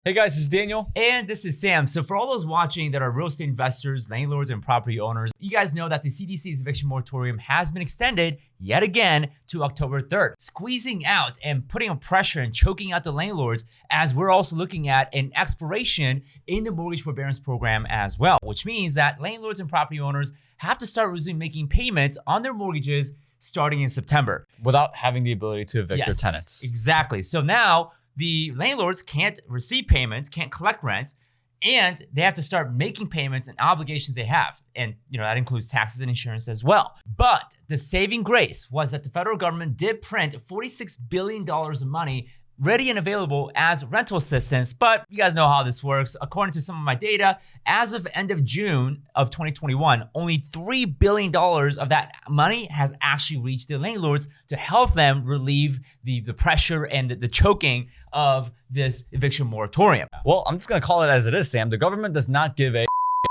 Hey guys, this is Daniel. And this is Sam. So for all those watching that are real estate investors, landlords, and property owners, you guys know that the CDC's eviction moratorium has been extended yet again to October 3rd, squeezing out and putting a pressure and choking out the landlords, as we're also looking at an expiration in the mortgage forbearance program as well, which means that landlords and property owners have to start resuming making payments on their mortgages starting in September. Without having the ability to evict their tenants. Exactly. So now the landlords can't receive payments, can't collect rents, and they have to start making payments and obligations they have. And that includes taxes and insurance as well. But the saving grace was that the federal government did print $46 billion of money ready and available as rental assistance. But you guys know how this works. According to some of my data, as of end of June of 2021, only $3 billion of that money has actually reached the landlords to help them relieve the pressure and the choking of this eviction moratorium. Well, I'm just gonna call it as it is, Sam. The government does not give a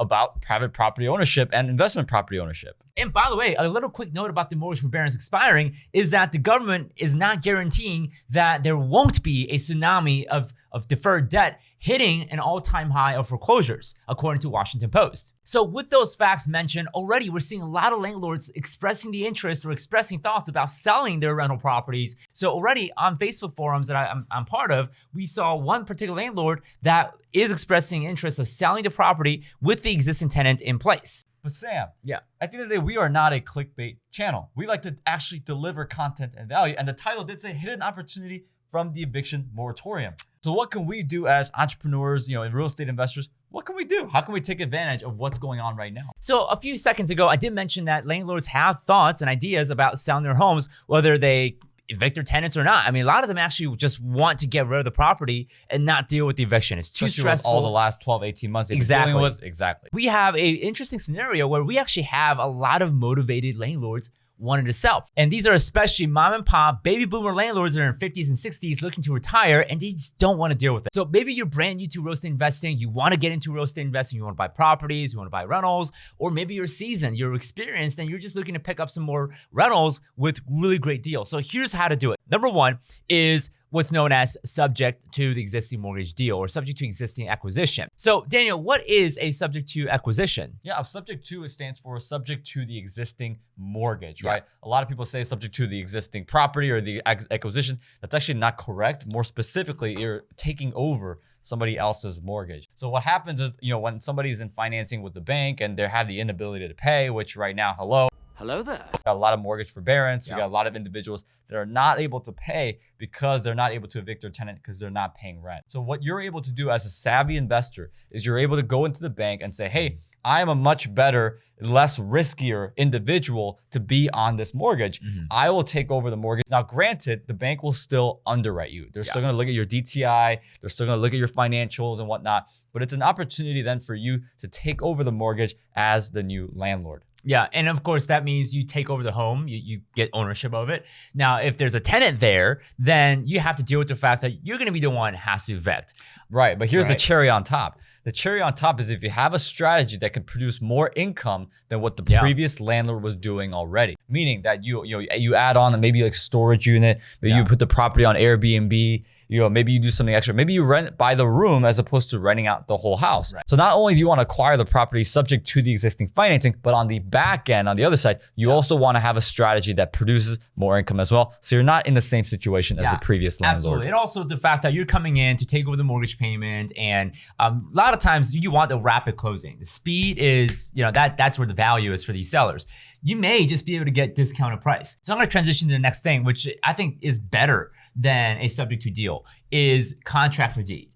about private property ownership and investment property ownership. And by the way, a little quick note about the mortgage forbearance expiring is that the government is not guaranteeing that there won't be a tsunami of deferred debt hitting an all-time high of foreclosures, according to Washington Post. So with those facts mentioned, already we're seeing a lot of landlords expressing the interest or expressing thoughts about selling their rental properties. So already on Facebook forums that I'm part of, we saw one particular landlord that is expressing interest of selling the property with the existing tenant in place. But Sam, yeah, at the end of the day, we are not a clickbait channel. We like to actually deliver content and value. And the title did say hidden opportunity from the eviction moratorium. So what can we do as entrepreneurs, and real estate investors? What can we do? How can we take advantage of what's going on right now? So a few seconds ago, I did mention that landlords have thoughts and ideas about selling their homes, whether they evict their tenants or not. I mean, a lot of them actually just want to get rid of the property and not deal with the eviction. It's too stressful. All the last 12, 18 months. Exactly. We have an interesting scenario where we actually have a lot of motivated landlords wanting to sell. And these are especially mom and pop baby boomer landlords that are in 50s and 60s looking to retire, and they just don't want to deal with it. So maybe you're brand new to real estate investing. You want to get into real estate investing. You want to buy properties, you want to buy rentals, or maybe you're seasoned, you're experienced, and you're just looking to pick up some more rentals with really great deals. So here's how to do it. Number one is what's known as subject to the existing mortgage deal or subject to existing acquisition. So Daniel, what is a subject to acquisition? Yeah, subject to, it stands for subject to the existing mortgage, right? A lot of people say subject to the existing property or the acquisition. That's actually not correct. More specifically, you're taking over somebody else's mortgage. So what happens is, when somebody's in financing with the bank and they have the inability to pay, which right now, hello there. We got a lot of mortgage forbearance. We got a lot of individuals that are not able to pay because they're not able to evict their tenant because they're not paying rent. So what you're able to do as a savvy investor is you're able to go into the bank and say, hey, I am a much better, less riskier individual to be on this mortgage. I will take over the mortgage. Now, granted, the bank will still underwrite you. They're still gonna look at your DTI. They're still gonna look at your financials and whatnot. But it's an opportunity then for you to take over the mortgage as the new landlord. Yeah, and of course that means you take over the home, you get ownership of it. Now, if there's a tenant there, then you have to deal with the fact that you're gonna be the one that has to evict. Right, but here's the cherry on top. The cherry on top is if you have a strategy that can produce more income than what the previous landlord was doing already. Meaning that you add on maybe like storage unit, maybe you put the property on Airbnb, maybe you do something extra. Maybe you rent by the room as opposed to renting out the whole house. Right. So not only do you want to acquire the property subject to the existing financing, but on the back end, on the other side, you also want to have a strategy that produces more income as well. So you're not in the same situation as the previous landlord. Absolutely. And also the fact that you're coming in to take over the mortgage payment, and a lot of times you want the rapid closing. The speed is, that's where the value is for these sellers. You may just be able to get discounted price. So I'm gonna transition to the next thing, which I think is better than a subject to deal, is contract for deed.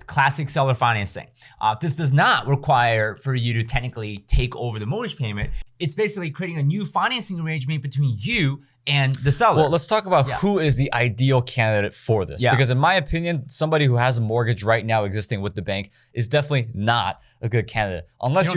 Classic seller financing. This does not require for you to technically take over the mortgage payment. It's basically creating a new financing arrangement between you and the seller. Well, let's talk about who is the ideal candidate for this. Because in my opinion, somebody who has a mortgage right now existing with the bank is definitely not a good candidate. Unless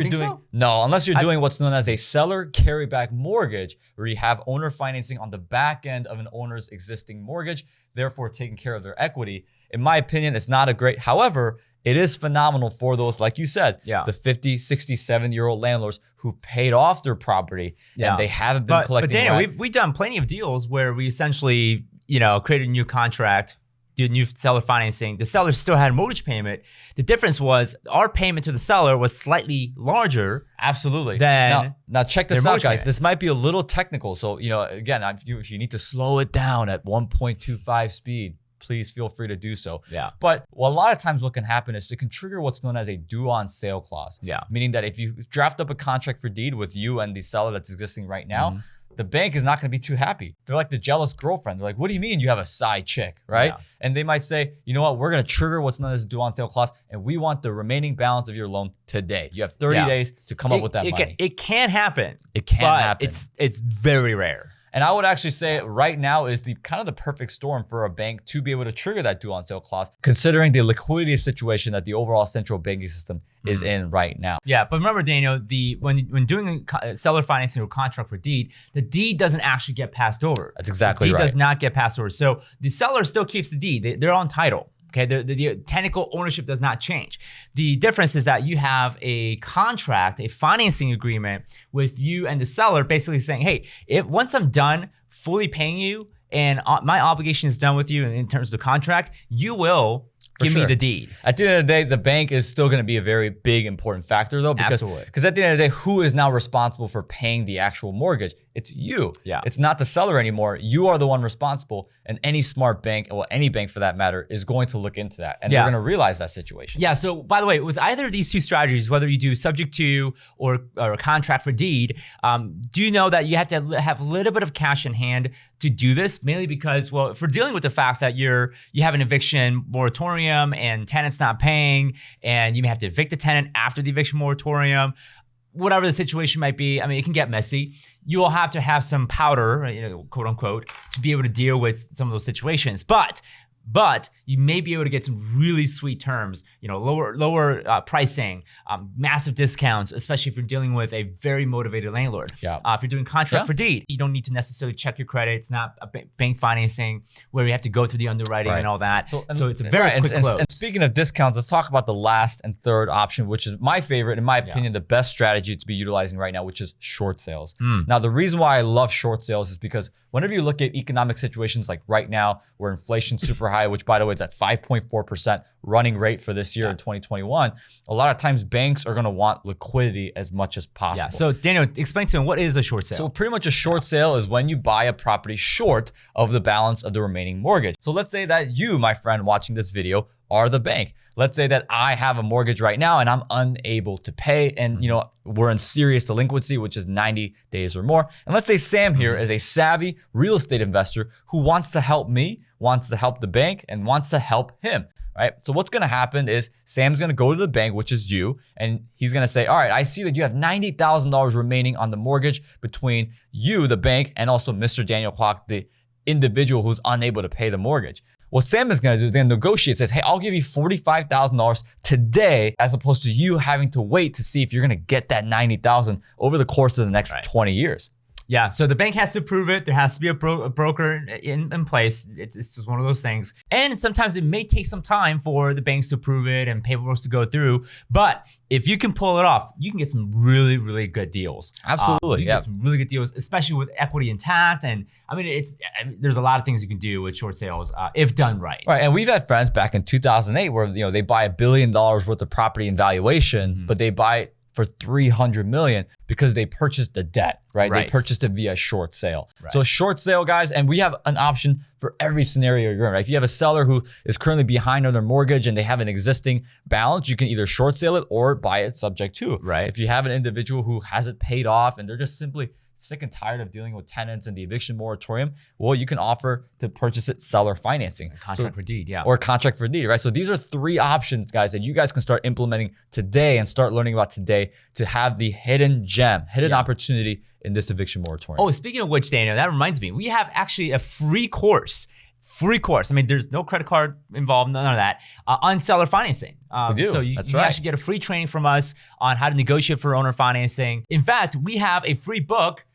you're doing what's known as a seller carryback mortgage, where you have owner financing on the back end of an owner's existing mortgage, therefore taking care of their equity. In my opinion, it's not a great, however, it is phenomenal for those, like you said, the 50, 60, 70-year-old landlords who paid off their property and they haven't been collecting rent. But Daniel, rent. we've done plenty of deals where we essentially, created a new contract did new seller financing, the seller still had a mortgage payment. The difference was our payment to the seller was slightly larger. Absolutely. Than now check this their out, mortgage guys. payment. This might be a little technical. So, again, if you need to slow it down at 1.25 speed, please feel free to do so. Yeah. But a lot of times what can happen is it can trigger what's known as a due on sale clause. Yeah. Meaning that if you draft up a contract for deed with you and the seller that's existing right now, the bank is not going to be too happy. They're like the jealous girlfriend. They're like, what do you mean you have a side chick, right? Yeah. And they might say, you know what, we're going to trigger what's known as a due on sale clause, and we want the remaining balance of your loan today. You have 30 days to come up with that money. It can happen. It can happen. It's very rare. And I would actually say right now is the kind of the perfect storm for a bank to be able to trigger that due on sale clause, considering the liquidity situation that the overall central banking system is in right now. Yeah, but remember, Daniel, when doing seller financing or contract for deed, the deed doesn't actually get passed over. That's exactly right. The right. deed does not get passed over. So the seller still keeps the deed. They're on title. Okay, the technical ownership does not change. The difference is that you have a contract, a financing agreement with you and the seller, basically saying, hey, if once I'm done fully paying you and my obligation is done with you in terms of the contract, you will give me the deed. At the end of the day, the bank is still going to be a very big, important factor, though, because at the end of the day, who is now responsible for paying the actual mortgage? It's you. Yeah. It's not the seller anymore. You are the one responsible, and any smart bank, well, any bank for that matter, is going to look into that, and they're going to realize that situation. Yeah. So, by the way, with either of these two strategies, whether you do subject to or a contract for deed, do you know that you have to have a little bit of cash in hand to do this? Mainly because, well, if we're dealing with the fact that you have an eviction moratorium and tenant's not paying, and you may have to evict a tenant after the eviction moratorium. Whatever the situation might be, I mean, it can get messy. You will have to have some powder, quote unquote, to be able to deal with some of those situations. But you may be able to get some really sweet terms, lower pricing, massive discounts, especially if you're dealing with a very motivated landlord. Yeah. If you're doing contract for deed, you don't need to necessarily check your credit. It's not a bank financing where you have to go through the underwriting and all that. So it's a very quick close. And speaking of discounts, let's talk about the last and third option, which is my favorite, in my opinion, the best strategy to be utilizing right now, which is short sales. Now, the reason why I love short sales is because whenever you look at economic situations like right now, where inflation's super high, which by the way, is at 5.4% running rate for this year in 2021, a lot of times banks are going to want liquidity as much as possible. Yeah. So Daniel, explain to him, what is a short sale? So pretty much a short sale is when you buy a property short of the balance of the remaining mortgage. So let's say that you, my friend watching this video, are the bank. Let's say that I have a mortgage right now and I'm unable to pay, and we're in serious delinquency, which is 90 days or more. And let's say Sam here is a savvy real estate investor who wants to help me, wants to help the bank, and wants to help him. Right? So what's going to happen is Sam's going to go to the bank, which is you, and he's going to say, all right, I see that you have $90,000 remaining on the mortgage between you, the bank, and also Mr. Daniel Kwok, the individual who's unable to pay the mortgage. What Sam is going to do is then negotiate, says, hey, I'll give you $45,000 today, as opposed to you having to wait to see if you're going to get that $90,000 over the course of the next 20 years. Yeah, so the bank has to approve it. There has to be a broker in place. It's just one of those things. And sometimes it may take some time for the banks to approve it and paperwork to go through. But if you can pull it off, you can get some really, really good deals. Absolutely, you can get some really good deals, especially with equity intact. And I mean, there's a lot of things you can do with short sales if done right. Right, and we've had friends back in 2008 where they buy $1 billion worth of property in valuation, but they buy it for $300 million because they purchased the debt, right? They purchased it via short sale. So short sale, guys, and we have an option for every scenario you're in, right? If you have a seller who is currently behind on their mortgage and they have an existing balance, you can either short sale it or buy it subject to. Right. If you have an individual who has it paid off and they're just simply sick and tired of dealing with tenants and the eviction moratorium, well, you can offer to purchase it seller financing. Contract for deed, yeah. Or contract for deed, right? So these are three options, guys, that you guys can start implementing today and start learning about today to have the hidden gem, hidden opportunity in this eviction moratorium. Oh, speaking of which, Daniel, that reminds me, we have actually a free course. I mean, there's no credit card involved, none of that, on seller financing. We do. So you actually get a free training from us on how to negotiate for owner financing. In fact, we have a free book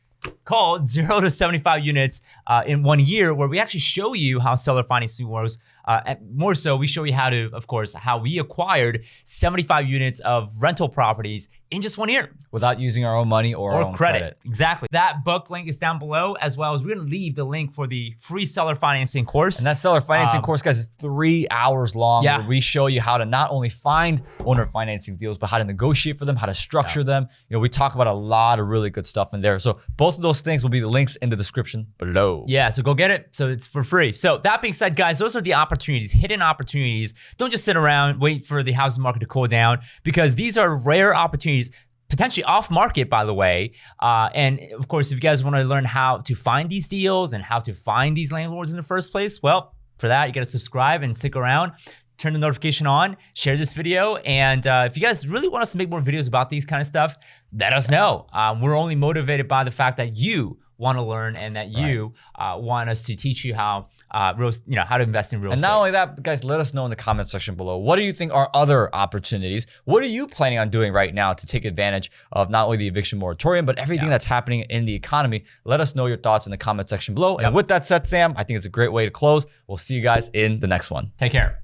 called 0 to 75 Units in 1 year, where we actually show you how seller financing works And more so, we show you how to, of course, how we acquired 75 units of rental properties in just 1 year. Without using our own money or our own credit. Exactly. That book link is down below, as well as we're going to leave the link for the free seller financing course. And that seller financing course, guys, is 3 hours long. Yeah. Where we show you how to not only find owner financing deals, but how to negotiate for them, how to structure them. You know, we talk about a lot of really good stuff in there. So both of those things will be the links in the description below. Yeah, so go get it. So it's for free. So that being said, guys, those are the opportunities, hidden opportunities. Don't just sit around, wait for the housing market to cool down, because these are rare opportunities, potentially off market, by the way. And of course, if you guys want to learn how to find these deals and how to find these landlords in the first place, well, for that, you got to subscribe and stick around. Turn the notification on, share this video. And if you guys really want us to make more videos about these kind of stuff, let us know. We're only motivated by the fact that you want to learn and that you want us to teach you how how to invest in real estate. And not only that, guys, let us know in the comment section below. What do you think are other opportunities? What are you planning on doing right now to take advantage of not only the eviction moratorium, but everything that's happening in the economy? Let us know your thoughts in the comment section below. And with that said, Sam, I think it's a great way to close. We'll see you guys in the next one. Take care.